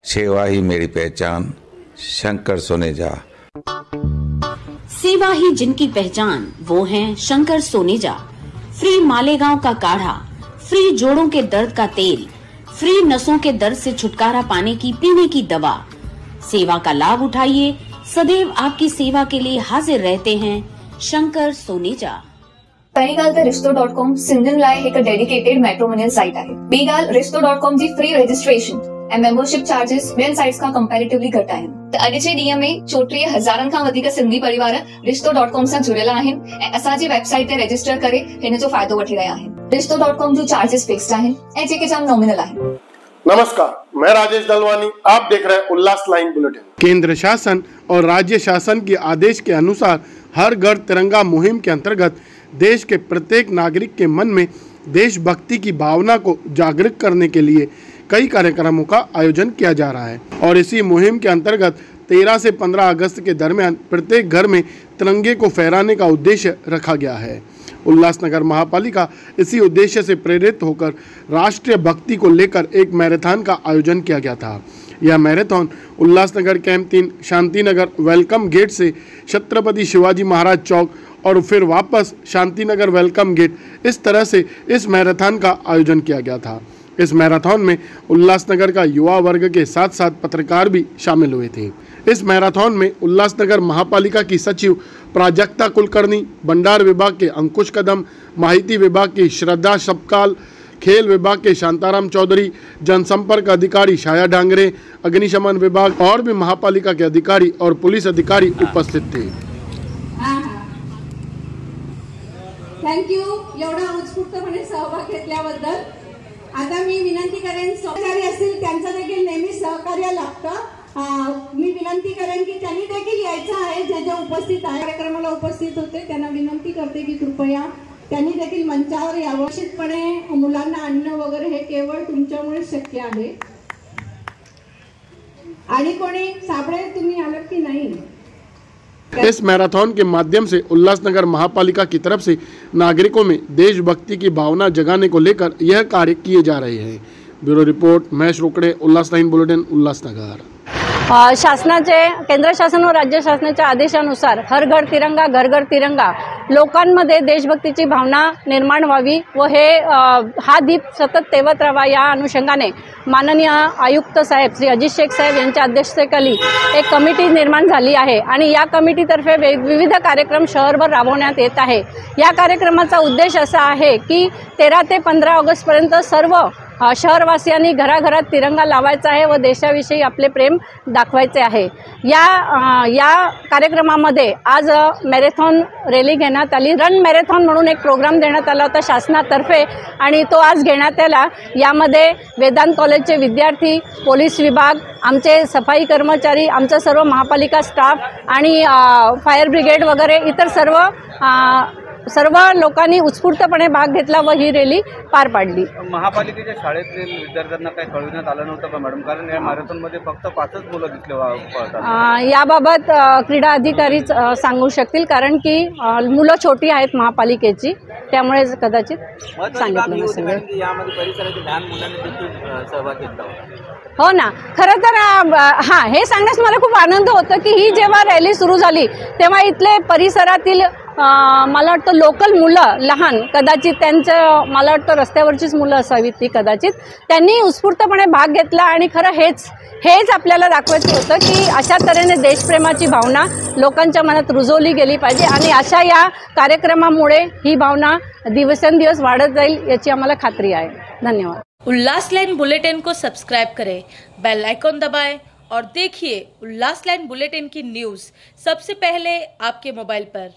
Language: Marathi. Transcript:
सेवा ही मेरी पहचान, शंकर सोनेजा। सेवा ही जिनकी पहचान, वो हैं शंकर सोनेजा। फ्री मालेगांव का काढ़ा, फ्री जोड़ों के दर्द का तेल, फ्री नसों के दर्द से छुटकारा पाने की पीने की दवा। सेवा का लाभ उठाइए, सदैव आपकी सेवा के लिए हाजिर रहते हैं शंकर सोनेजा। बेगाल रिश्तो.com सिंधुला एक डेडिकेटेड मॅट्रिमोनियल साइट आहे। बेगाल रिश्तो.com जी फ्री रजिस्ट्रेशन ऐं मेंबरशिप चार्जेस ॿियनि साइट्स खां कंपैरेटिवली घटि आहिनि। त अॼु जे ॾींहं में 34,000 खां वधीक सिंधी परिवार रिश्तो.com सां जुड़ियल आहिनि ऐं असांजी वेबसाइट ते रजिस्टर करे हिन जो फ़ाइदो वठी रहिया आहिनि। रिश्तो.com जो चार्जेस फिक्स्ड आहिनि ऐं जेके जाम नॉमिनल आहिनि। नमस्कार, मैं राजेश दलवानी, आप देख रहे हैं उल्लास लाइन बुलेटिन। केंद्र शासन और राज्य शासन के आदेश के अनुसार हर घर तिरंगा मुहिम के अंतर्गत देश के प्रत्येक नागरिक के मन में देशभक्ति की भावना को जागृत करने के लिए कई कार्यक्रमों का आयोजन किया जा रहा है और इसी मुहिम के अंतर्गत 13 से 15 अगस्त के दरमियान प्रत्येक घर में तिरंगे को फहराने का उद्देश्य रखा गया है। उल्लासनगर महापालिका इसी उद्देश्य से प्रेरित होकर राष्ट्रीय भक्ति को लेकर एक मैराथन का आयोजन किया गया था। यह marathon Ulhasnagar camp 3 Shantinagar welcome gate से छत्रपति शिवाजी महाराज चौक और फिर वापस शांतिनगर वेलकम गेट, इस तरह से इस मैराथन का आयोजन किया गया था। इस मैराथन में उल्लासनगर का युवा वर्ग के साथ साथ पत्रकार भी शामिल हुए थे। इस मैराथन में उल्लासनगर महापालिका की सचिव प्राजक्ता कुलकर्णी, भंडार विभाग के अंकुश कदम, माहिती विभाग की श्रद्धा सपकाल, खेल विभाग के शांताराम चौधरी, जनसंपर्क अधिकारी छाया डांगरे, अग्निशमन विभाग और भी महापालिका के अधिकारी और पुलिस अधिकारी उपस्थित थे। थँक्यू एवढा उत्स्फूर्तपणे सहभाग घेतल्याबद्दल। आता मी विनंती करेन, सहकारी असतील त्यांचं देखील नेहमी सहकार्य लागतं। मी विनंती करेन की त्यांनी देखील यायचं आहे, जे जे उपस्थित आहे कार्यक्रमाला उपस्थित होते त्यांना विनंती करते की कृपया त्यांनी देखील मंचावर यावं। निश्चितपणे मुलांना आणणं वगैरे हे केवळ तुमच्यामुळे शक्य आहे। आणि कोणी साबळे तुम्ही आलात की नाही? इस मैराथन के माध्यम से उल्लासनगर महापालिका की तरफ से नागरिकों में देशभक्ति की भावना जगाने को लेकर यह कार्य किए जा रहे हैं। ब्यूरो रिपोर्ट, महेश रोकडे, उल्लास लाइन बुलेटिन, उल्लासनगर। शासनाचे, केंद्र शासन व राज्य शासनाच्या आदेशानुसार हर घर तिरंगा घर घर तिरंगा लोकांमध्ये देशभक्तीची भावना निर्माण व्हावी व हे हा दीप सतत तेवत राहावा या अनुषंगाने माननीय आयुक्त साहेब श्री अजित शेख साहेब यांच्या अध्यक्षतेखाली एक कमिटी निर्माण झाली आहे आणि या कमिटीतर्फे विविध कार्यक्रम शहरभर राबवण्यात येत आहे। या कार्यक्रमाचा उद्देश असा आहे की 13 ते 15 ऑगस्ट पर्यंत सर्व शहरवासियांनी घराघरात तिरंगा लावायचा आहे व देशाविषयी आपले प्रेम दाखवायचे आहे। या कार्यक्रमामध्ये आज मॅरेथॉन रॅली घेण्यात आली। रन मॅरेथॉन म्हणून एक प्रोग्राम देण्यात आला होता शासनातर्फे आणि तो आज घेण्यात आला। यामध्ये वेदांत कॉलेजचे विद्यार्थी, पोलीस विभाग, आमचे सफाई कर्मचारी, आमचा सर्व महापालिका स्टाफ आणि फायर ब्रिगेड वगैरे इतर सर्व लोकांनी उत्स्फूर्तपणे भाग घेतला व ही रॅली पार पाडली। महापालिकेच्या शाळेतील विद्यार्थ्यांना काही कळविण्यात आलं नव्हतं का मॅडम? कारण या मॅरेथॉनमध्ये फक्त 5च मुलं दिसले। याबाबत क्रीडा अधिकारीच सांगू शकतील, कारण की मुलं छोटी आहेत महापालिकेची, त्यामुळे कदाचित सांगितलं नसेल। यामध्ये परिसरातील लहान मुलांनी देखील सहभाग घेतला होता। हो ना, खरं तर हां, हे सांगण्यास मला खूप आनंद होतो की ही जेव्हा रॅली सुरू झाली तेव्हा इथले परिसरातील मला वाटतं लोकल मुलं लहान, कदाचित त्यांचं मला वाटतं रस्त्यावरचीच मुलं असावीत ती, कदाचित त्यांनी उत्स्फूर्तपणे भाग घेतला आणि खरं हेच आपल्याला दाखवायचं होतं की अशा तऱ्हेने देशप्रेमाची भावना लोकांच्या मनात रुजवली गेली पाहिजे आणि अशा या कार्यक्रमामुळे ही भावना दिवसेंदिवस वाढत जाईल याची आम्हाला खात्री आहे। धन्यवाद। उल्लास लाइन बुलेटिन को सब्सक्राइब करें, बेल आइकॉन दबाएं और देखिए उल्लास लाइन बुलेटिन की न्यूज़ सबसे पहले आपके मोबाइल पर।